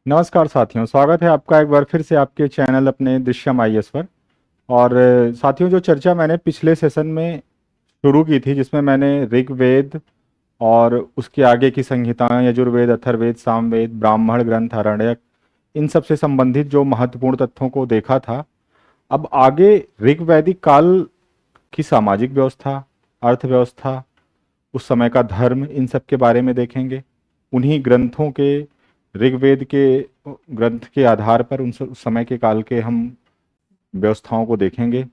नमस्कार साथियों, स्वागत है आपका एक बार फिर से आपके चैनल अपने दृश्यम आईएएस पर। और साथियों, जो चर्चा मैंने पिछले सेशन में शुरू की थी, जिसमें मैंने ऋग्वेद और उसके आगे की संहिताएं यजुर्वेद, अथर्ववेद, सामवेद, ब्राह्मण ग्रंथ, आरण्यक, इन सब से संबंधित जो महत्वपूर्ण तथ्यों को देखा था। अब आगे ऋग्वैदिक काल की सामाजिक व्यवस्था, अर्थव्यवस्था, उस समय का धर्म, इन सब के बारे में देखेंगे। उन्हीं ग्रंथों के, ऋग्वेद के ग्रंथ के आधार पर उस समय के काल के हम व्यवस्थाओं को देखेंगे।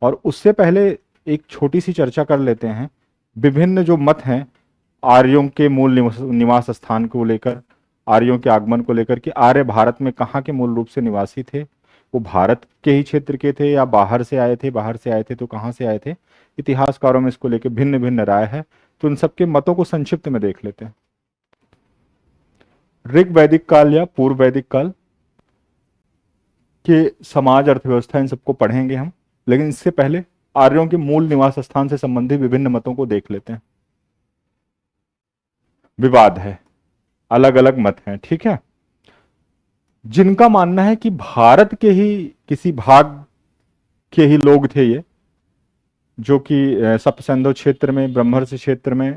और उससे पहले एक छोटी सी चर्चा कर लेते हैं विभिन्न जो मत हैं आर्यों के मूल निवास स्थान को लेकर, आर्यों के आगमन को लेकर, कि आर्य भारत में कहाँ के मूल रूप से निवासी थे। वो भारत के ही क्षेत्र के थे या बाहर से आए थे, बाहर से आए थे तो कहाँ से आए थे। इतिहासकारों में इसको लेकर भिन्न भिन्न राय है, तो इन सबके मतों को संक्षिप्त में देख लेते हैं। ऋग वैदिक काल या पूर्व वैदिक काल के समाज, अर्थव्यवस्था, इन सबको पढ़ेंगे हम। लेकिन इससे पहले आर्यों के मूल निवास स्थान से संबंधित विभिन्न मतों को देख लेते हैं। विवाद है, अलग अलग मत हैं, ठीक है। जिनका मानना है कि भारत के ही किसी भाग के ही लोग थे ये, जो कि सप्तसिंधु क्षेत्र में, ब्रह्मर्षि क्षेत्र में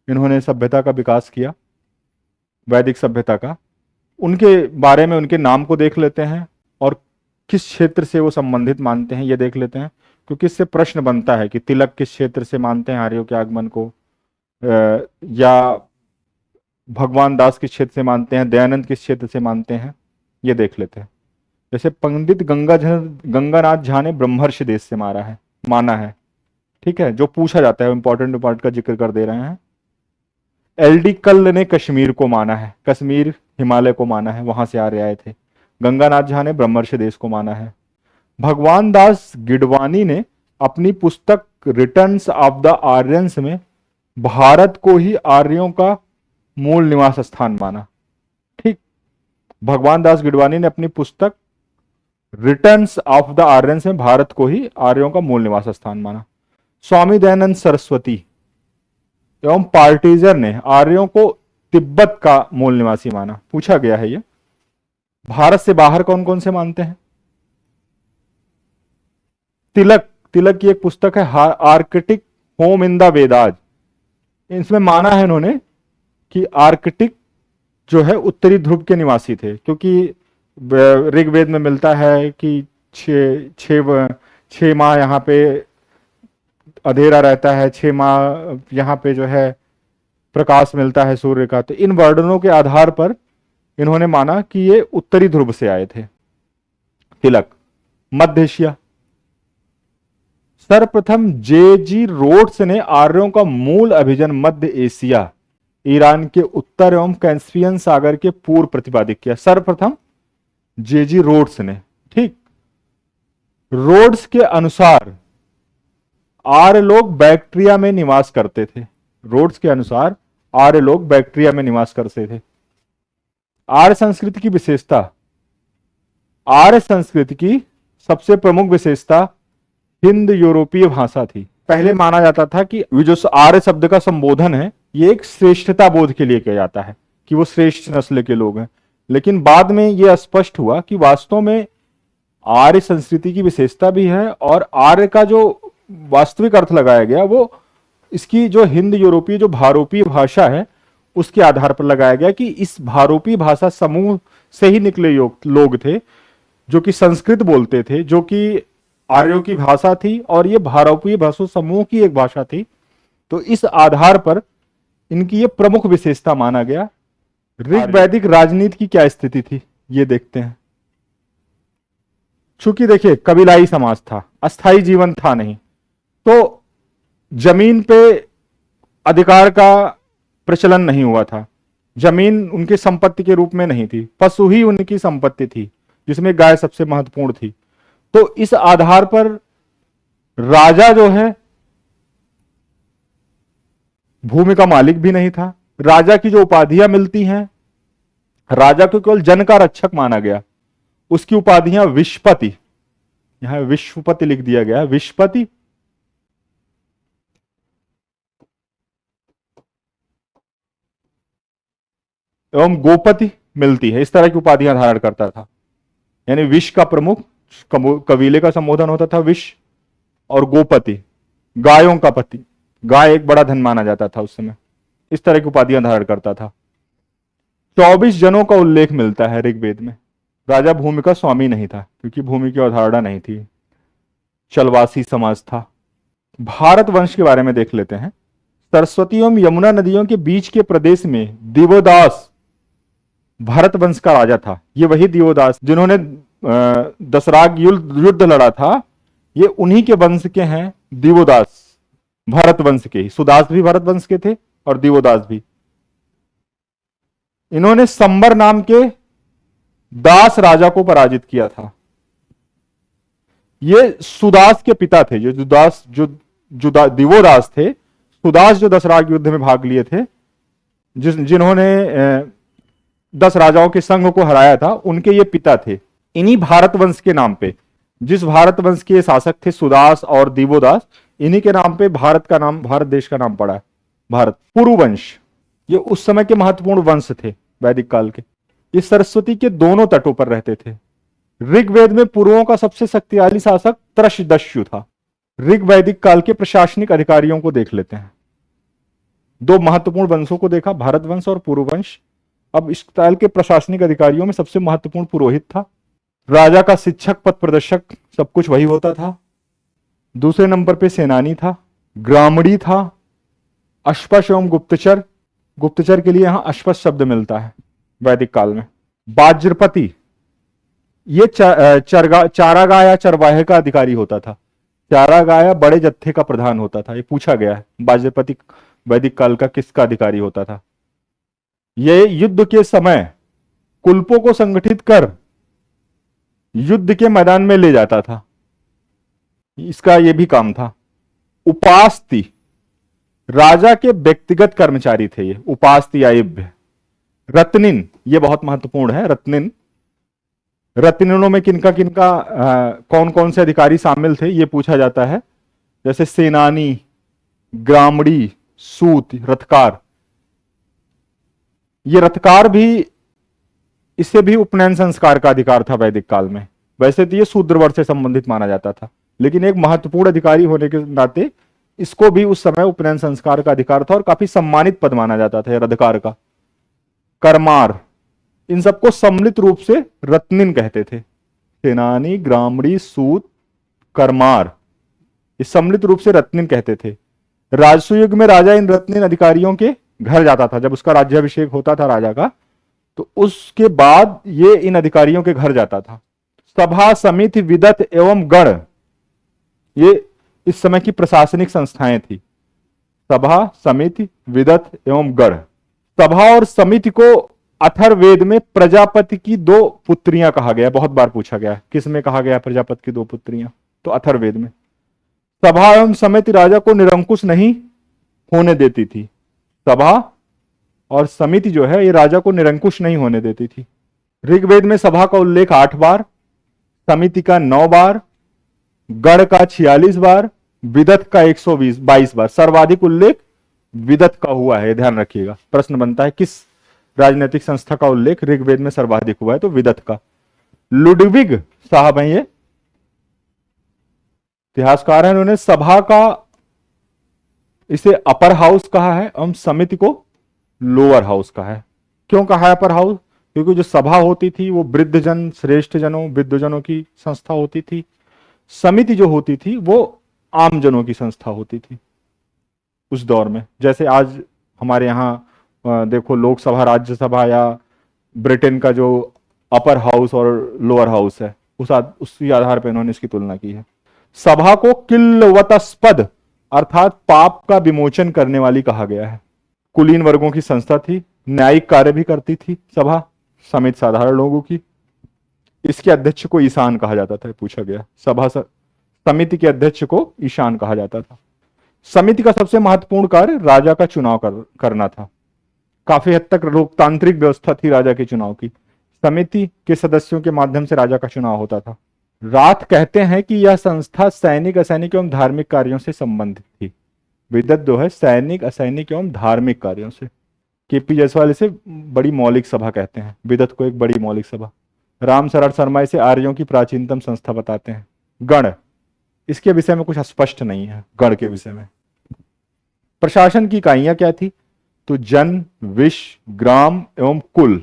इन्होंने सभ्यता का विकास किया, वैदिक सभ्यता का। उनके बारे में, उनके नाम को देख लेते हैं और किस क्षेत्र से वो संबंधित मानते हैं ये देख लेते हैं। क्योंकि इससे प्रश्न बनता है कि तिलक किस क्षेत्र से मानते हैं आर्यों के आगमन को, या भगवान दास किस क्षेत्र से मानते हैं, दयानंद किस क्षेत्र से मानते हैं, ये देख लेते हैं। जैसे पंडित गंगानाथ झा ने ब्रह्मर्षि देश से माना है, ठीक है। जो पूछा जाता है, इंपॉर्टेंट पार्ट का जिक्र कर दे रहे हैं। एलडी कल्ल ने कश्मीर को माना है, कश्मीर हिमालय को माना है, वहां से आर्य आए थे। गंगानाथ झा ने ब्रह्मर्षि देश को माना है। भगवान दास गिडवानी ने अपनी पुस्तक रिटर्न्स ऑफ द आर्यंस में भारत को ही आर्यों का मूल निवास स्थान माना, ठीक। भगवान दास गिडवानी ने अपनी पुस्तक रिटर्न्स ऑफ द आर्यंस में भारत को ही आर्यों का मूल निवास स्थान माना। स्वामी दयानंद सरस्वती एवं पार्टीजर ने आर्यों को तिब्बत का मूल निवासी माना। पूछा गया है ये। भारत से बाहर कौन कौन से मानते हैं? तिलक, तिलक की एक पुस्तक है Arctic home in the Vedas. इसमें माना है इन्होंने कि आर्कटिक जो है उत्तरी ध्रुव के निवासी थे, क्योंकि ऋग्वेद में मिलता है कि छह माह यहाँ पे अंधेरा रहता है, 6 माह यहाँ पे जो है प्रकाश मिलता है सूर्य का। तो इन वर्णनों के आधार पर इन्होंने माना कि ये उत्तरी ध्रुव से आए थे। तिलक। मध्य एशिया, सर्वप्रथम जे.जी. रोड्स ने आर्यों का मूल अभिजन मध्य एशिया, ईरान के उत्तर एवं कैस्पियन सागर के पूर्व प्रतिपादित किया। सर्वप्रथम जे.जी. रोड्स ने, ठीक। रोड्स के अनुसार आर्य लोग बैक्ट्रिया में निवास करते थे। रोड्स के अनुसार आर्य लोग बैक्ट्रिया में निवास करते थे। आर्य संस्कृति की विशेषता, आर्य संस्कृति की सबसे प्रमुख विशेषता हिंद यूरोपीय भाषा थी। पहले माना जाता था कि जो आर्य शब्द का संबोधन है ये एक श्रेष्ठता बोध के लिए किया जाता है, कि वो श्रेष्ठ नस्ल के लोग हैं। लेकिन बाद में यह स्पष्ट हुआ कि वास्तव में आर्य संस्कृति की विशेषता भी है, और आर्य का जो वास्तविक अर्थ लगाया गया वो इसकी जो हिंद यूरोपीय जो भारोपीय भाषा है उसके आधार पर लगाया गया, कि इस भारोपीय भाषा समूह से ही निकले लोग थे जो कि संस्कृत बोलते थे, जो कि आर्यों की भाषा थी और ये भारोपीय भाषा समूह की एक भाषा थी। तो इस आधार पर इनकी ये प्रमुख विशेषता माना गया। ऋग्वैदिक राजनीति की क्या स्थिति थी ये देखते हैं। चूंकि देखिए कबीलाई समाज था, अस्थाई जीवन था नहीं, तो जमीन पे अधिकार का प्रचलन नहीं हुआ था। जमीन उनकी संपत्ति के रूप में नहीं थी, पशु ही उनकी संपत्ति थी, जिसमें गाय सबसे महत्वपूर्ण थी। तो इस आधार पर राजा जो है भूमि का मालिक भी नहीं था। राजा की जो उपाधियां मिलती हैं, राजा को केवल जन का रक्षक माना गया। उसकी उपाधियां विश्वपति, यहां विश्वपति लिख दिया गया, विश्वपति, एवं गोपति, मिलती है, इस तरह की उपाधियां धारण करता था। यानी विश का प्रमुख, कबीले का संबोधन होता था विश, और गोपति, गायों का पति, गाय एक बड़ा धन माना जाता था उस समय, इस तरह की उपाधियां धारण करता था। 24 जनों का उल्लेख मिलता है ऋग्वेद में। राजा भूमि का स्वामी नहीं था, क्योंकि भूमि की अवधारणा नहीं थी, चलवासी समाज था। भारत वंश के बारे में देख लेते हैं। सरस्वती एवं यमुना नदियों के बीच के प्रदेश में दिवोदास भारत वंश का राजा था। ये वही दिवोदास जिन्होंने दसराग युद्ध लड़ा था, ये उन्हीं के वंश के हैं दिवोदास, भारत वंश के ही। सुदास भी भारत वंश के थे और दिवोदास भी। इन्होंने संबर नाम के दास राजा को पराजित किया था। ये सुदास के पिता थे, जो दिवोदास थे। सुदास जो दसराग युद्ध में भाग लिए थे, जिन्होंने 10 राजाओं के संघ को हराया था, उनके ये पिता थे। इन्हीं भारत वंश के नाम पे, जिस भारत वंश के शासक थे सुदास और दिवोदास, इन्हीं के नाम पे भारत का नाम, भारत देश का नाम पड़ा है भारत। पुरुवंश, ये उस समय के महत्वपूर्ण वंश थे वैदिक काल के। ये सरस्वती के दोनों तटों पर रहते थे। ऋग्वेद में पुरुओं का सबसे शक्तिशाली शासक त्रशदस्यु था। ऋग वैदिक काल के प्रशासनिक अधिकारियों को देख लेते हैं। 2 महत्वपूर्ण वंशों को देखा, भारत वंश और पुरुवंश। अब इस काल के प्रशासनिक अधिकारियों में सबसे महत्वपूर्ण पुरोहित था। राजा का शिक्षक, पथ प्रदर्शक, सब कुछ वही होता था। दूसरे नंबर पे सेनानी था, ग्रामणी था, अश्पश एवं गुप्तचर। गुप्तचर के लिए यहां अश्पश शब्द मिलता है वैदिक काल में। बाज्रपति, ये चारागाह या चरवाहे का अधिकारी होता था। चारागाह बड़े जत्थे का प्रधान होता था। ये पूछा गया है, बाज्रपति वैदिक काल का किसका अधिकारी होता था। ये युद्ध के समय कुल्पों को संगठित कर युद्ध के मैदान में ले जाता था, इसका यह भी काम था। उपास्ति, राजा के व्यक्तिगत कर्मचारी थे ये, उपास्ति आयभ्य। रत्निन, ये बहुत महत्वपूर्ण है। रत्निन, रत्निनों में किनका किनका कौन कौन से अधिकारी शामिल थे ये पूछा जाता है। जैसे सेनानी, ग्रामणी, सूत, रथकार। ये रथकार भी, इससे भी उपनयन संस्कार का अधिकार था वैदिक काल में। वैसे तो ये शूद्र वर्ग से संबंधित माना जाता था, लेकिन एक महत्वपूर्ण अधिकारी होने के नाते इसको भी उस समय उपनयन संस्कार का अधिकार था और काफी सम्मानित पद माना जाता था रथकार का। करमार, इन सबको सम्मिलित रूप से रत्निन कहते थे। सेनानी, ग्रामणी, सूत, करमार, इस सम्मिलित रूप से रत्निन कहते थे। राजसु युग में राजा इन रत्निन अधिकारियों के घर जाता था। जब उसका राज्याभिषेक होता था राजा का, तो उसके बाद ये इन अधिकारियों के घर जाता था। सभा, समिति, विदत एवं गण, ये इस समय की प्रशासनिक संस्थाएं थी। सभा, समिति, विदत एवं गण। सभा और समिति को अथर्ववेद में प्रजापति की 2 पुत्रियां कहा गया, बहुत बार पूछा गया। किस में कहा गया प्रजापति की 2 पुत्रियां? तो अथर्ववेद में। सभा एवं समिति राजा को निरंकुश नहीं होने देती थी। सभा और समिति जो है ये राजा को निरंकुश नहीं होने देती थी। ऋग्वेद में सभा का उल्लेख 8 बार, समिति का 9 बार, गण का 46 बार, विदत का 122 बार। सर्वाधिक उल्लेख विदत का हुआ है, ध्यान रखिएगा। प्रश्न बनता है किस राजनीतिक संस्था का उल्लेख ऋग्वेद में सर्वाधिक हुआ है, तो विदत का। लुडविग साहब हैं, ये इतिहासकार हैं। उन्होंने सभा का, इसे अपर हाउस कहा है, हम समिति को लोअर हाउस कहा है। क्यों कहा है अपर हाउस? क्योंकि जो सभा होती थी वो वृद्धजन, श्रेष्ठ जनों, विद्वजनों की संस्था होती थी। समिति जो होती थी वो आम जनों की संस्था होती थी उस दौर में। जैसे आज हमारे यहाँ देखो लोकसभा, राज्यसभा या ब्रिटेन का जो अपर हाउस और लोअर हाउस है, उसी आधार पर इन्होंने इसकी तुलना की है। सभा को किल्वतस्पद अर्थात पाप का विमोचन करने वाली कहा गया है। कुलीन वर्गों की संस्था थी, न्यायिक कार्य भी करती थी सभा, समिति साधारण लोगों की। इसके अध्यक्ष को ईशान कहा जाता था, पूछा गया। समिति के अध्यक्ष को ईशान कहा जाता था। समिति का सबसे महत्वपूर्ण कार्य राजा का चुनाव करना था। काफी हद तक लोकतांत्रिक व्यवस्था थी राजा के चुनाव की। समिति के सदस्यों के माध्यम से राजा का चुनाव होता था। राथ कहते हैं कि यह संस्था सैनिक, असैनिक एवं धार्मिक कार्यों से संबंधित थी। विदत जो है सैनिक, असैनिक एवं धार्मिक कार्यों से। केपी जायसवाल इसे बड़ी मौलिक सभा कहते हैं, विदत को एक बड़ी मौलिक सभा। राम शरण शर्मा इसे आर्यों की प्राचीनतम संस्था बताते हैं। गण, इसके विषय में कुछ स्पष्ट नहीं है। गण के विषय में प्रशासन की इकाइयां क्या थी, तो जन, विश्व, ग्राम एवं कुल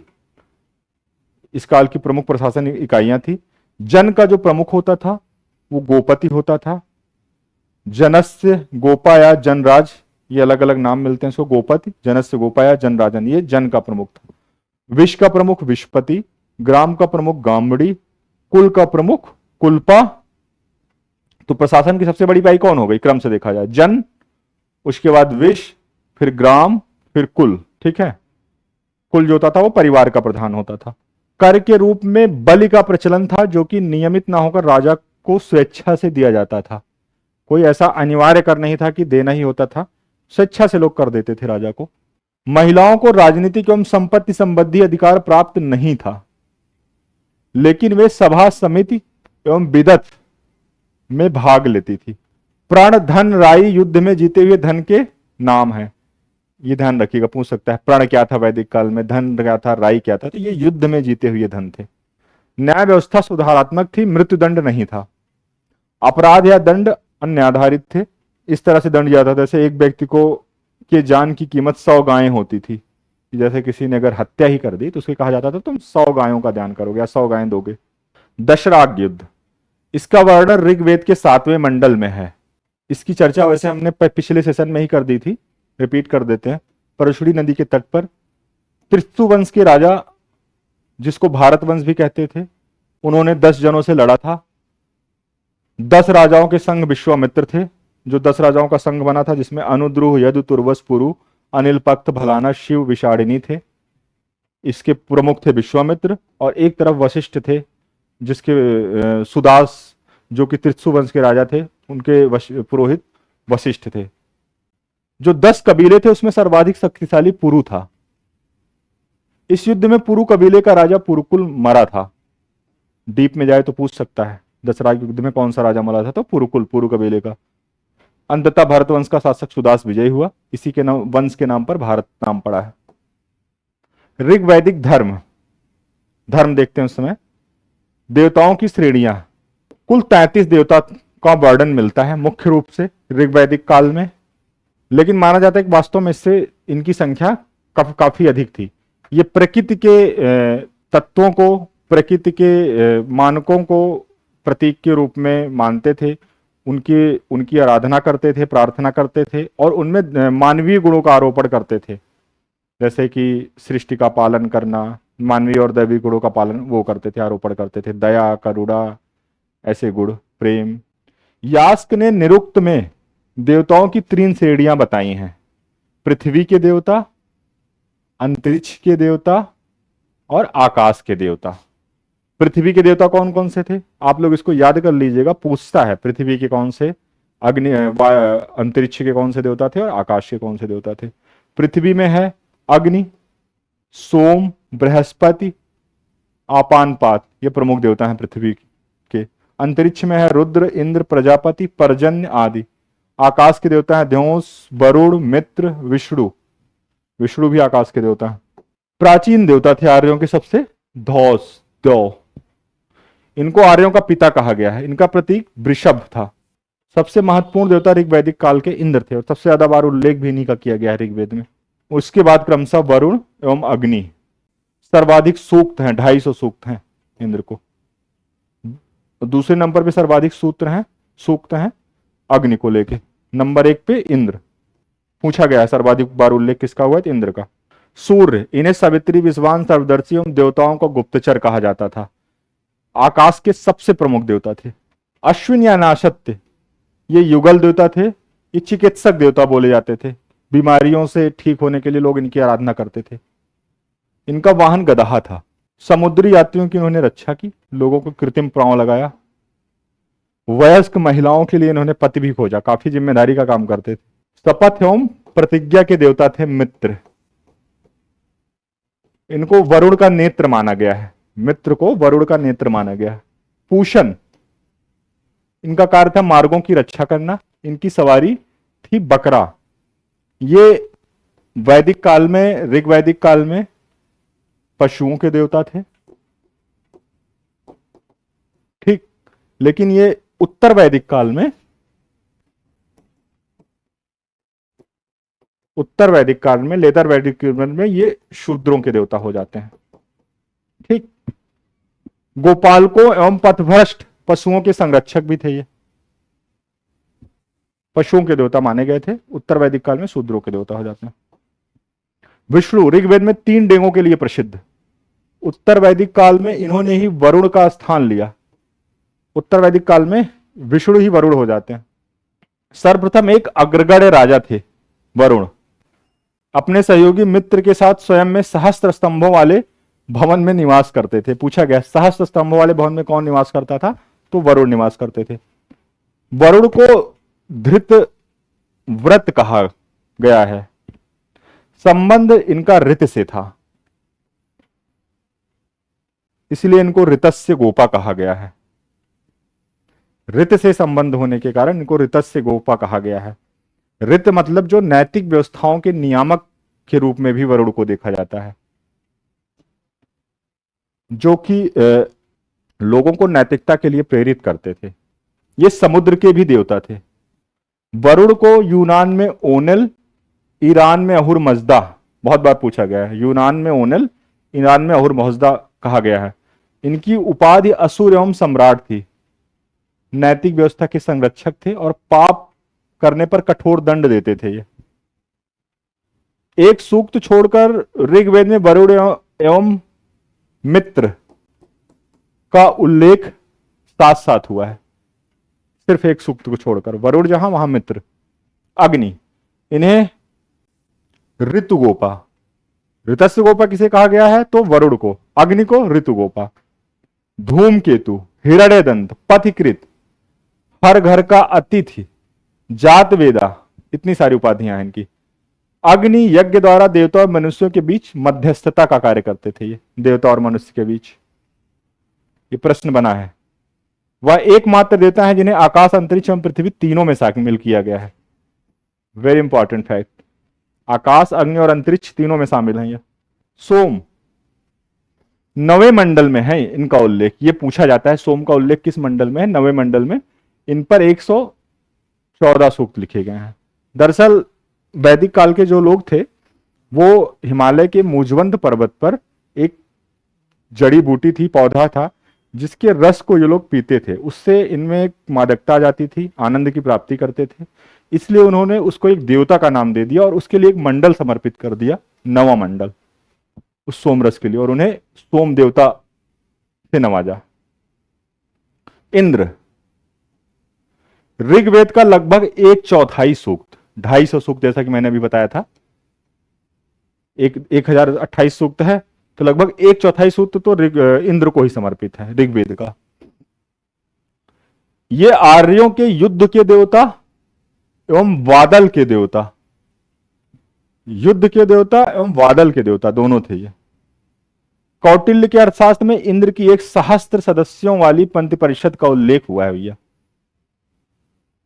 इस काल की प्रमुख प्रशासन इकाइयां थी। जन का जो प्रमुख होता था वो गोपति होता था। जनस्य गोपा या जनराज, ये अलग अलग नाम मिलते हैं इसको। गोपति, जनस्य गोपा या जनराजन, ये जन का प्रमुख था। विश्व का प्रमुख विश्वपति, ग्राम का प्रमुख गामड़ी, कुल का प्रमुख कुलपा। तो प्रशासन की सबसे बड़ी इकाई कौन हो गई क्रम से देखा जाए, जन, उसके बाद विश्व, फिर ग्राम, फिर कुल। ठीक है, कुल जो होता था वो परिवार का प्रधान होता था। कर के रूप में बलि का प्रचलन था, जो कि नियमित ना होकर राजा को स्वेच्छा से दिया जाता था। कोई ऐसा अनिवार्य कर नहीं था कि देना ही होता था, स्वेच्छा से लोग कर देते थे राजा को। महिलाओं को राजनीतिक एवं संपत्ति संबंधी अधिकार प्राप्त नहीं था, लेकिन वे सभा, समिति एवं विदत में भाग लेती थी। प्रण, धन, राई युद्ध में जीते हुए धन के नाम है, ये ध्यान रखिएगा, पूछ सकता है प्रण क्या था वैदिक काल में, धन क्या था, राई क्या था, तो ये युद्ध में जीते हुए धन थे। न्याय व्यवस्था सुधारात्मक थी, मृत्युदंड नहीं था। अपराध या दंड अन्य आधारित थे, इस तरह से दंड दिया था जैसे एक व्यक्ति को के जान की कीमत 100 गायें होती थी। जैसे किसी ने अगर हत्या ही कर दी तो उसके कहा जाता था तुम 100 गायों का दान करोगे या 100 गायें दोगे। दशराग युद्ध, इसका वर्णन ऋग्वेद के 7वें मंडल में है। इसकी चर्चा वैसे हमने पिछले सेशन में ही कर दी थी, रिपीट कर देते हैं। परशुरी नदी के तट पर त्रिस्तु वंश के राजा, जिसको भारत वंश भी कहते थे, उन्होंने 10 जनों से लड़ा था। 10 राजाओं के संग विश्वामित्र थे, जो 10 राजाओं का संघ बना था, जिसमें अनुद्रुह, यदु, तुर्वस, पुरु, अनिल, पक्त, भलाना, शिव, विषाडिनी थे। इसके प्रमुख थे विश्वामित्र, और एक तरफ वशिष्ठ थे, जिसके सुदास जो कि त्रिस्तु वंश के राजा थे, उनके पुरोहित वशिष्ठ थे। जो 10 कबीले थे उसमें सर्वाधिक शक्तिशाली पुरु था। इस युद्ध में पुरु कबीले का राजा पुरुकुल मरा था। डीप में जाए तो पूछ सकता है दशराग युद्ध में कौन सा राजा मरा था, तो पुरुकुल, पुरु कबीले का। अंततः भारत वंश का शासक सुदास विजयी हुआ, इसी के नाम, वंश के नाम पर भारत नाम पड़ा है। ऋग वैदिक धर्म, धर्म देखते हैं उस समय। देवताओं की श्रेणियां, कुल 33 देवता का वर्णन मिलता है मुख्य रूप से ऋग वैदिक काल में, लेकिन माना जाता है कि वास्तव में इससे इनकी संख्या काफी अधिक थी। ये प्रकृति के तत्वों को, प्रकृति के मानकों को प्रतीक के रूप में मानते थे, उनकी आराधना करते थे, प्रार्थना करते थे, और उनमें मानवीय गुणों का आरोपण करते थे, जैसे कि सृष्टि का पालन करना, मानवीय और दैवी गुणों का पालन वो करते थे, आरोपण करते थे, दया, करुणा, ऐसे गुण, प्रेम। यास्क ने निरुक्त में देवताओं की 3 श्रेणियां बताई हैं, पृथ्वी के देवता, अंतरिक्ष के देवता और आकाश के देवता। पृथ्वी के देवता कौन कौन से थे, आप लोग इसको याद कर लीजिएगा, पूछता है पृथ्वी के कौन से, अग्नि, अंतरिक्ष के कौन से देवता थे और आकाश के कौन से देवता थे। पृथ्वी में है अग्नि, सोम, बृहस्पति, आपानपात, ये प्रमुख देवता हैं पृथ्वी के। अंतरिक्ष में है रुद्र, इंद्र, प्रजापति, पर्जन्य आदि। आकाश के देवता हैं द्योस, वरुण, मित्र, विष्णु, विष्णु भी आकाश के देवता हैं। प्राचीन देवता थे आर्यों के सबसे धौस, द्यौ, इनको आर्यों का पिता कहा गया है। इनका प्रतीक वृषभ था। सबसे महत्वपूर्ण देवता ऋग्वैदिक काल के इंद्र थे, और सबसे ज्यादा बार उल्लेख भी इन्हीं का किया गया है ऋग्वेद में। उसके बाद क्रमशः वरुण एवं अग्नि। सर्वाधिक सूक्त हैं, 250 सूक्त हैं इंद्र को। दूसरे नंबर पे सर्वाधिक सूक्त हैं अग्नि को लेके। नंबर 1 पे इंद्र। पूछा गया है सर्वाधिक बार उल्लेख किसका हुआ है, तो इंद्र का। सूर्य, इन्हें सावित्री, विश्वान, सर्वदर्शी एवं देवताओं का गुप्तचर कहा जाता था। आकाश के सबसे प्रमुख देवता थे। अश्विन या नाशत्य, ये युगल देवता थे। ये चिकित्सक देवता बोले जाते थे, बीमारियों से ठीक होने के लिए लोग इनकी आराधना करते थे। इनका वाहन गदहा था। समुद्री यात्रियों की इन्होंने रक्षा की, लोगों को कृत्रिम पांव लगाया। वयस्क महिलाओं के लिए इन्होंने पति भी खोजा, काफी जिम्मेदारी का काम करते थे। शपथ एवं प्रतिज्ञा के देवता थे मित्र। इनको वरुण का नेत्र माना गया है, मित्र को वरुण का नेत्र माना गया है। पूषण, इनका कार्य था मार्गों की रक्षा करना। इनकी सवारी थी बकरा। ये वैदिक काल में, ऋग्वैदिक काल में पशुओं के देवता थे, ठीक। लेकिन ये उत्तर वैदिक काल में, उत्तर वैदिक काल में, लेदर वैदिक काल में ये शूद्रों के देवता हो जाते हैं, ठीक। गोपालकों एवं पथभ्रष्ट पशुओं के संरक्षक भी थे ये, पशुओं के देवता माने गए थे। उत्तर वैदिक काल में शूद्रों के देवता हो जाते हैं। विष्णु ऋग्वेद में 3 डेंगों के लिए प्रसिद्ध। उत्तर वैदिक काल में इन्होंने ही वरुण का स्थान लिया। उत्तर वैदिक काल में विष्णु ही वरुण हो जाते हैं। सर्वप्रथम एक अग्रगण्य राजा थे वरुण, अपने सहयोगी मित्र के साथ स्वयं में सहस्त्र स्तंभों वाले भवन में निवास करते थे। पूछा गया सहस्त्र स्तंभों वाले भवन में कौन निवास करता था, तो वरुण निवास करते थे। वरुण को धृत व्रत कहा गया है, संबंध इनका ऋत से था, इसलिए इनको ऋतस्य गोपा कहा गया है। ऋत से संबंध होने के कारण इनको ऋतस्य गोपा कहा गया है। ऋत मतलब जो नैतिक व्यवस्थाओं के नियामक के रूप में भी वरुण को देखा जाता है, जो कि लोगों को नैतिकता के लिए प्रेरित करते थे। ये समुद्र के भी देवता थे। वरुण को यूनान में ओनेल, ईरान में अहुर मजदा, बहुत बार पूछा गया है। यूनान में ओनेल, ईरान में अहुर मजदा कहा गया है। इनकी उपाधि असुर एवं सम्राट थी। नैतिक व्यवस्था के संरक्षक थे और पाप करने पर कठोर दंड देते थे ये। एक सूक्त छोड़कर ऋग्वेद में वरुण एवं मित्र का उल्लेख साथ साथ हुआ है। सिर्फ एक सूक्त को छोड़कर, वरुण जहां वहां मित्र। अग्नि, इन्हें ऋतुगोपा, ऋतस्य गोपा किसे कहा गया है, तो वरुण को, अग्नि को ऋतुगोपा। धूमकेतु, हिरण्यदंत, पथिकृत, हर घर का अतिथि, जात वेदा, इतनी सारी उपाधियां हैं इनकी। अग्नि यज्ञ द्वारा देवता और मनुष्यों के बीच मध्यस्थता का कार्य करते थे। ये देवता और मनुष्य के बीच ये प्रश्न बना है। वह एकमात्र देवता है जिन्हें आकाश, अंतरिक्ष एवं पृथ्वी तीनों में शामिल किया गया है। वेरी इंपॉर्टेंट फैक्ट, आकाश, अग्नि और अंतरिक्ष तीनों में शामिल है ये। सोम, 9वें मंडल में है इनका उल्लेख। ये पूछा जाता है सोम का उल्लेख किस मंडल में है, 9वें मंडल में। इन पर 114 सूक्त लिखे गए हैं। दरअसल वैदिक काल के जो लोग थे वो हिमालय के मूजवंत पर्वत पर एक जड़ी बूटी थी, पौधा था, जिसके रस को ये लोग पीते थे। उससे इनमें एक मादकता आ जाती थी, आनंद की प्राप्ति करते थे। इसलिए उन्होंने उसको एक देवता का नाम दे दिया और उसके लिए एक मंडल समर्पित कर दिया, 9वां मंडल, उस सोम रस के लिए, और उन्हें सोम देवता से नवाजा। इंद्र, ऋग्वेद का लगभग 1/4 सूक्त, 250 सूक्त जैसा कि मैंने अभी बताया था, 1028 सूक्त है, तो लगभग 1/4 सूक्त तो इंद्र को ही समर्पित है ऋग्वेद का। ये आर्यों के युद्ध के देवता एवं बादल के देवता, युद्ध के देवता एवं बादल के देवता दोनों थे ये। कौटिल्य के अर्थशास्त्र में इंद्र की एक सहस्त्र सदस्यों वाली पंथ परिषद का उल्लेख हुआ है भैया।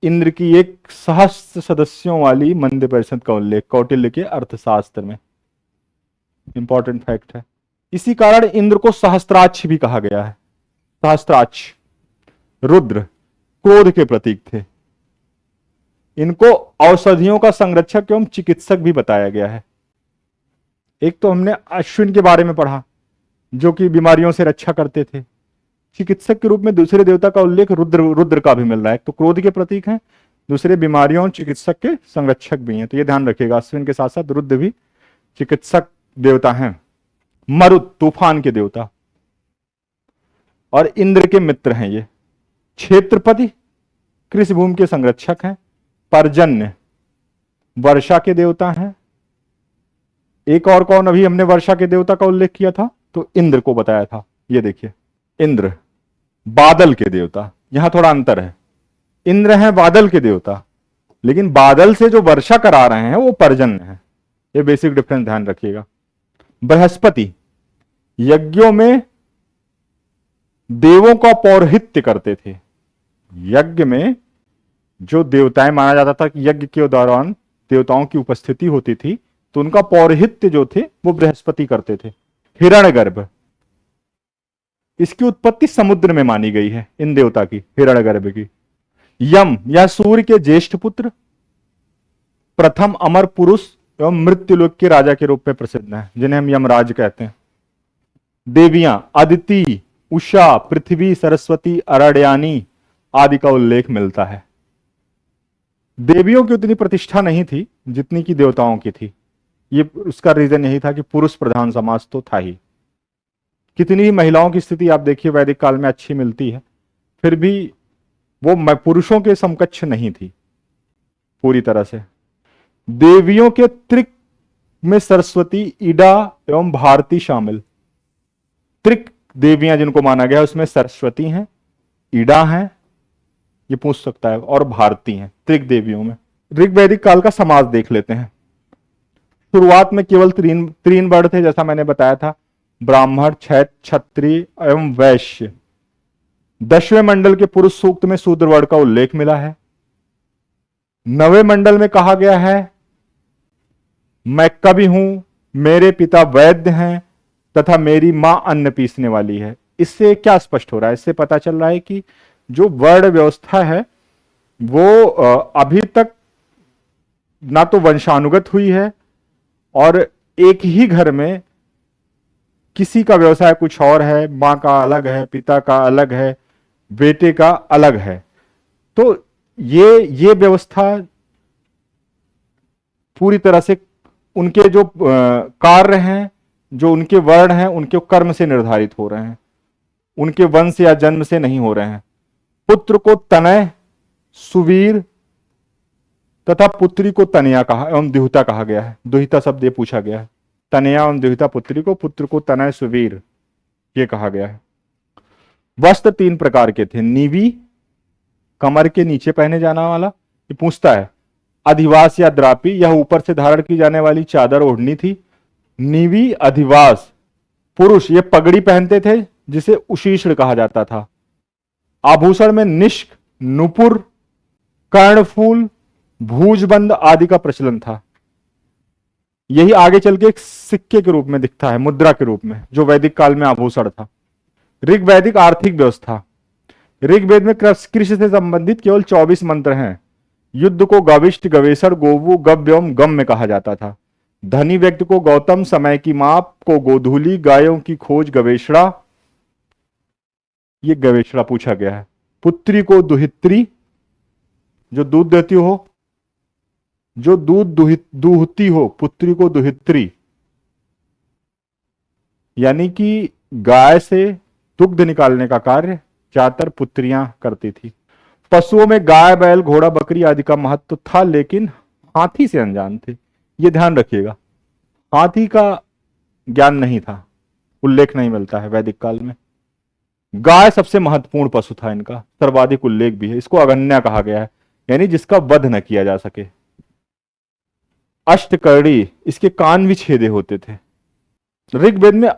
इंद्र की एक सहस्त्र सदस्यों वाली मंत्र परिषद का उल्लेख कौटिल्य के अर्थशास्त्र में, इंपॉर्टेंट फैक्ट है। इसी कारण इंद्र को सहस्त्राक्ष भी कहा गया है। सहस्त्राक्ष, रुद्र क्रोध के प्रतीक थे। इनको औषधियों का संरक्षक एवं चिकित्सक भी बताया गया है। एक तो हमने अश्विन के बारे में पढ़ा, जो कि बीमारियों से रक्षा करते थे। चिकित्सक के रूप में दूसरे देवता का उल्लेख रुद्र का भी मिल रहा है। तो क्रोध के प्रतीक हैं, दूसरे बीमारियों और चिकित्सक के संरक्षक भी हैं। तो ये ध्यान रखिएगा, अश्विन के साथ साथ रुद्र भी चिकित्सक देवता हैं। मरुत, तूफान के देवता, और इंद्र के मित्र हैं ये। क्षेत्रपति, कृषि भूमि के संरक्षक हैं। पर्जन्य, वर्षा के देवता हैं। एक और कौन, अभी हमने वर्षा के देवता का उल्लेख किया था तो इंद्र को बताया था। ये देखिए, इंद्र बादल के देवता, यहां थोड़ा अंतर है। इंद्र हैं बादल के देवता, लेकिन बादल से जो वर्षा करा रहे हैं वो पर्जन्य है। ये बेसिक डिफरेंस ध्यान रखिएगा। बृहस्पति, यज्ञों में देवों का पौरोहित्य करते थे। यज्ञ में जो देवताएं माना जाता था कि यज्ञ के दौरान देवताओं की उपस्थिति होती थी, तो उनका पौरोहित्य जो थे वो बृहस्पति करते थे। हिरण्यगर्भ, इसकी उत्पत्ति समुद्र में मानी गई है इन देवता की, हिरण्यगर्भ की। यम या सूर्य के ज्येष्ठ पुत्र, प्रथम अमर पुरुष एवं मृत्युलोक के राजा के रूप में प्रसिद्ध हैं, जिन्हें हम यमराज कहते हैं। देवियां अदिति, उषा, पृथ्वी, सरस्वती, अरण्यानी आदि का उल्लेख मिलता है। देवियों की उतनी प्रतिष्ठा नहीं थी जितनी की देवताओं की थी। ये उसका रीजन यही था कि पुरुष प्रधान समाज तो था ही। कितनी ही महिलाओं की स्थिति आप देखिए वैदिक काल में अच्छी मिलती है, फिर भी वो पुरुषों के समकक्ष नहीं थी पूरी तरह से। देवियों के त्रिक में सरस्वती, ईडा एवं भारती शामिल। त्रिक देवियां जिनको माना गया उसमें सरस्वती हैं, ईडा हैं, ये पूछ सकता है, और भारती हैं त्रिक देवियों में। ऋग्वैदिक काल का समाज देख लेते हैं। शुरुआत में केवल तीन वर्ण थे, जैसा मैंने बताया था, ब्राह्मण, क्षैत्र, क्षत्रिय एवं वैश्य। 10वें मंडल के पुरुष सूक्त में शूद्र वर्ण का उल्लेख मिला है। 9वें मंडल में कहा गया है, मैं कवि हूं, मेरे पिता वैद्य हैं तथा मेरी मां अन्न पीसने वाली है। इससे क्या स्पष्ट हो रहा है? इससे पता चल रहा है कि जो वर्ण व्यवस्था है वो अभी तक ना तो वंशानुगत हुई है, और एक ही घर में किसी का व्यवसाय कुछ और है, मां का अलग है, पिता का अलग है, बेटे का अलग है। तो ये व्यवस्था पूरी तरह से उनके जो कार्य हैं, जो उनके वर्ण हैं, उनके कर्म से निर्धारित हो रहे हैं, उनके वंश या जन्म से नहीं हो रहे हैं। पुत्र को तनय, सुवीर तथा पुत्री को तनया कहा एवं द्युहिता कहा गया है। द्युहिता शब्द ये पूछा गया है। तनया एवं द्युहिता पुत्री को, पुत्र को तनय, सुवीर ये कहा गया है। वस्त्र 3 प्रकार के थे। नीवी, कमर के नीचे पहने जाने वाला, ये पूछता है। अधिवास या द्रापी, यह ऊपर से धारण की जाने वाली चादर ओढ़नी थी। नीवी, अधिवास, पुरुष ये पगड़ी पहनते थे जिसे उशीर्ण कहा जाता था। आभूषण में निष्क, नुपुर, कर्णफूल, भूजबंद आदि का प्रचलन था। यही आगे चल के एक सिक्के के रूप में दिखता है, मुद्रा के रूप में, जो वैदिक काल में आभूषण था। ऋग्वैदिक आर्थिक व्यवस्था। ऋग्वेद में कृषि से संबंधित केवल 24 मंत्र हैं। युद्ध को गविष्ट, गवेषण, गोवु, गव्य एवं गम में कहा जाता था। धनी व्यक्ति को गौतम, समय की माप को गोधूली, गायों की खोज गवेषणा, ये गवेषणा पूछा गया है। पुत्री को दुहित्री, जो दूध देती हो, जो दूध दूहती हो, पुत्री को दुहित्री, यानी कि गाय से दुग्ध निकालने का कार्य ज्यादातर पुत्रियां करती थी। पशुओं में गाय, बैल, घोड़ा, बकरी आदि का महत्व था, लेकिन हाथी से अनजान थे। यह ध्यान रखिएगा, हाथी का ज्ञान नहीं था, उल्लेख नहीं मिलता है वैदिक काल में। गाय सबसे महत्वपूर्ण पशु था, इनका सर्वाधिक उल्लेख भी है। इसको अगन्या कहा गया है, यानी जिसका वध न किया जा सके। अष्टकर्णी, इसके कान भी छेदे होते थे। ऋग्वेद में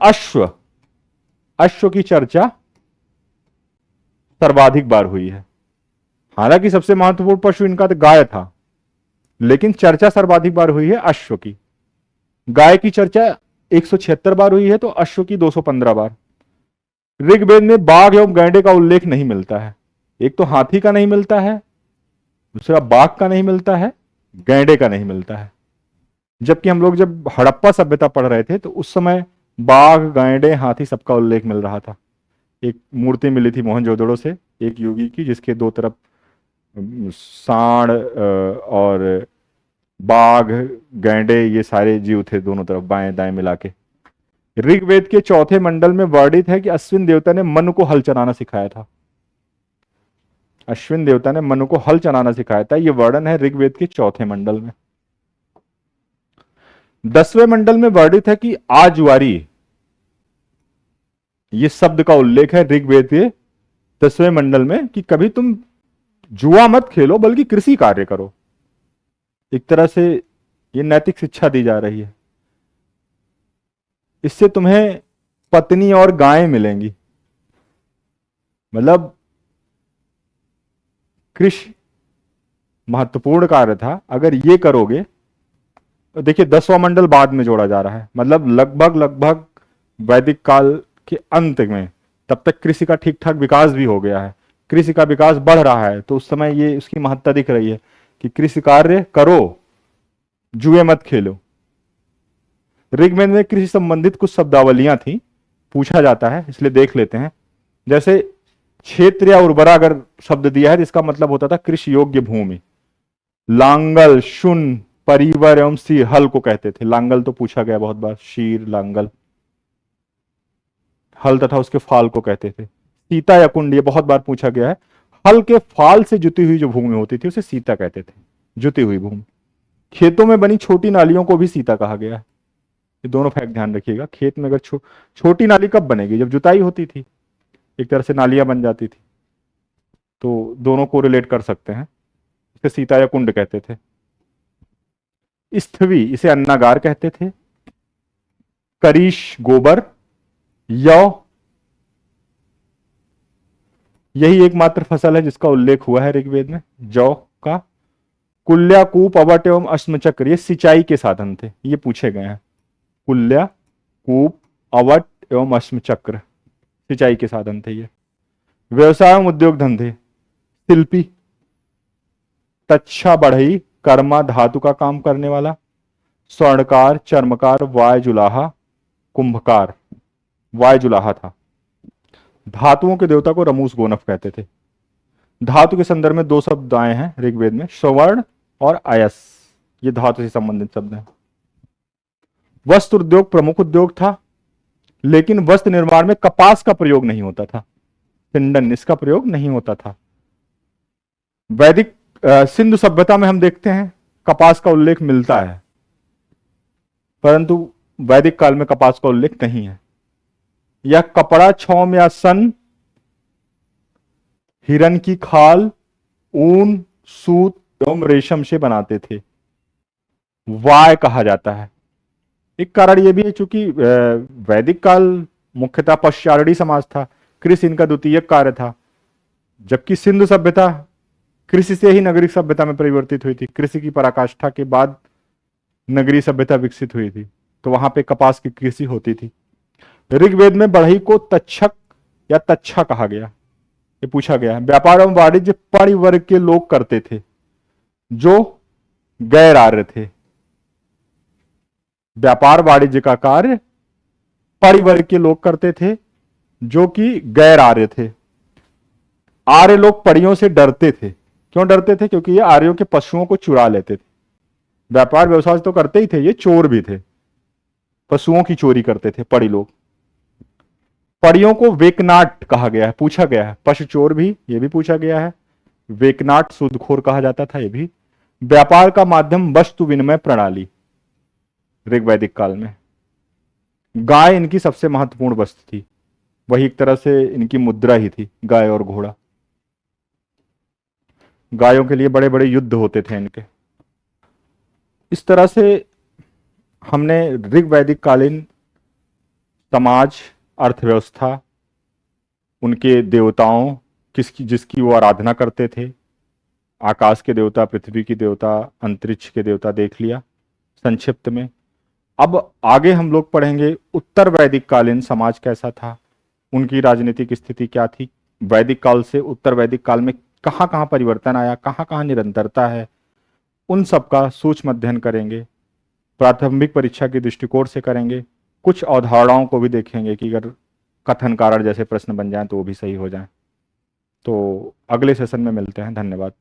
अश्व की चर्चा सर्वाधिक बार हुई है। हालांकि सबसे महत्वपूर्ण पशु इनका तो गाय था, लेकिन चर्चा सर्वाधिक बार हुई है अश्व की। गाय की चर्चा 176 बार हुई है, तो अश्व की 215 बार। ऋग्वेद में बाघ एवं गैंडे का उल्लेख नहीं मिलता है। एक तो हाथी का नहीं मिलता है, दूसरा बाघ का नहीं मिलता है, गैंडे का नहीं मिलता है। जबकि हम लोग जब हड़प्पा सभ्यता पढ़ रहे थे तो उस समय बाघ, गैंडे, हाथी सबका उल्लेख मिल रहा था। एक मूर्ति मिली थी मोहनजोदड़ो से एक योगी की, जिसके दो तरफ सांड और बाघ, गैंडे ये सारे जीव थे, दोनों तरफ बाएं दाएं मिला के। ऋग्वेद के 4थे मंडल में वर्णित है कि अश्विन देवता ने मनु को हल चलाना सिखाया था। अश्विन देवता ने मनु को हल चलाना सिखाया था, यह वर्णन है ऋग्वेद के 4थे मंडल में। 10वें मंडल में वर्णित है कि आजुआरी, यह शब्द का उल्लेख है ऋग्वेद के 10वें मंडल में कि कभी तुम जुआ मत खेलो बल्कि कृषि कार्य करो। एक तरह से यह नैतिक शिक्षा दी जा रही है। इससे तुम्हें पत्नी और गायें मिलेंगी। मतलब कृषि महत्वपूर्ण कार्य था, अगर ये करोगे देखिए 10वां मंडल बाद में जोड़ा जा रहा है, मतलब लगभग लगभग वैदिक काल के अंत में। तब तक कृषि का ठीक ठाक विकास भी हो गया है, कृषि का विकास बढ़ रहा है, तो उस समय ये उसकी महत्ता दिख रही है कि कृषि कार्य करो, जुए मत खेलो। ऋग्वेद में कृषि संबंधित कुछ शब्दावलियां थी, पूछा जाता है इसलिए देख लेते हैं। जैसे क्षेत्र या उर्वरा अगर शब्द दिया है तो इसका मतलब होता था कृषि योग्य भूमि। लांगल, शुन, परिवर एवं सी हल को कहते थे। लांगल तो पूछा गया बहुत बार, शीर, लांगल। हल तथा उसके फाल को कहते थे। सीता या कुंड ये बहुत बार पूछा गया है। हल के फाल से जुती हुई जो भूमि होती थी उसे सीता कहते थे, जुती हुई भूमि। खेतों में बनी छोटी नालियों को भी सीता कहा गया है। ये दोनों फैक्ट ध्यान रखिएगा। खेत में अगर छोटी नाली कब बनेगी? जब जुताई होती थी, एक तरह से नालियां बन जाती थी। तो दोनों को रिलेट कर सकते हैं। इसे सीता या कुंड कहते थे। स्थवी इसे अन्नागार कहते थे। करीश गोबर, यौ यही एकमात्र फसल है जिसका उल्लेख हुआ है ऋग्वेद में, जौ का। कुल्या, कूप, अवट एवं अश्मचक्र ये सिंचाई के साधन थे, ये पूछे गए हैं। कुल्या, कूप, अवट एवं अश्मचक्र सिंचाई के साधन थे ये। व्यवसाय एवं उद्योग धंधे, शिल्पी, तच्छा, बढ़ई, कर्मा धातु का काम करने वाला, स्वर्णकार, चर्मकार, वायजुलाहा, कुंभकार। वायजुलाहा था। धातुओं के देवता को रमूस गोनफ कहते थे। धातु के संदर्भ में दो शब्द आए हैं ऋग्वेद में, स्वर्ण और अयस, ये धातु से संबंधित शब्द हैं। वस्त्र उद्योग प्रमुख उद्योग था, लेकिन वस्त्र निर्माण में कपास का प्रयोग नहीं होता था। सिंडन, इसका प्रयोग नहीं होता था। वैदिक सिंधु सभ्यता में हम देखते हैं कपास का उल्लेख मिलता है, परंतु वैदिक काल में कपास का उल्लेख नहीं है। यह कपड़ा, छौम या सन, हिरन की खाल, ऊन, सूत एवं रेशम से बनाते थे। वाय कहा जाता है। एक कारण यह भी है चूंकि वैदिक काल मुख्यतः पश्चारणी समाज था, कृषि इनका द्वितीय कार्य था, जबकि सिंधु सभ्यता कृषि से ही नगरीय सभ्यता में परिवर्तित हुई थी। कृषि की पराकाष्ठा के बाद नगरीय सभ्यता विकसित हुई थी, तो वहां पे कपास की कृषि होती थी। ऋग्वेद में बढ़ई को तक्षक या तच्छा कहा गया, ये पूछा गया है। व्यापार एवं वाणिज्य परिवर्ग के लोग करते थे जो गैर आर्य थे। व्यापार वाणिज्य का कार्य परिवर्ग के लोग करते थे जो कि गैर आर्य थे। आर्य लोग परियों से डरते थे। क्यों डरते थे? क्योंकि ये आर्यों के पशुओं को चुरा लेते थे। व्यापार व्यवसाय तो करते ही थे, ये चोर भी थे, पशुओं की चोरी करते थे पड़ी लोग। परियों को वेकनाट कहा गया है, पूछा गया है। पशु चोर भी, ये भी पूछा गया है। वेकनाट सूदखोर कहा जाता था, ये भी। व्यापार का माध्यम वस्तु विनिमय प्रणाली, ऋग्वैदिक काल में गाय इनकी सबसे महत्वपूर्ण वस्तु थी, वही एक तरह से इनकी मुद्रा ही थी, गाय और घोड़ा। गायों के लिए बड़े बड़े युद्ध होते थे इनके। इस तरह से हमने ऋग्वैदिक कालीन समाज, अर्थव्यवस्था, उनके देवताओं, जिसकी वो आराधना करते थे, आकाश के देवता, पृथ्वी की देवता, अंतरिक्ष के देवता देख लिया संक्षिप्त में। अब आगे हम लोग पढ़ेंगे उत्तर वैदिक कालीन समाज कैसा था, उनकी राजनीतिक स्थिति क्या थी, वैदिक काल से उत्तर वैदिक काल में कहां कहां परिवर्तन आया, कहां कहां निरंतरता है, उन सब का सूक्ष्म अध्ययन करेंगे। प्राथमिक परीक्षा के दृष्टिकोण से करेंगे। कुछ अवधारणाओं को भी देखेंगे कि अगर कथन कारण जैसे प्रश्न बन जाएं तो वो भी सही हो जाएं। तो अगले सेशन में मिलते हैं। धन्यवाद।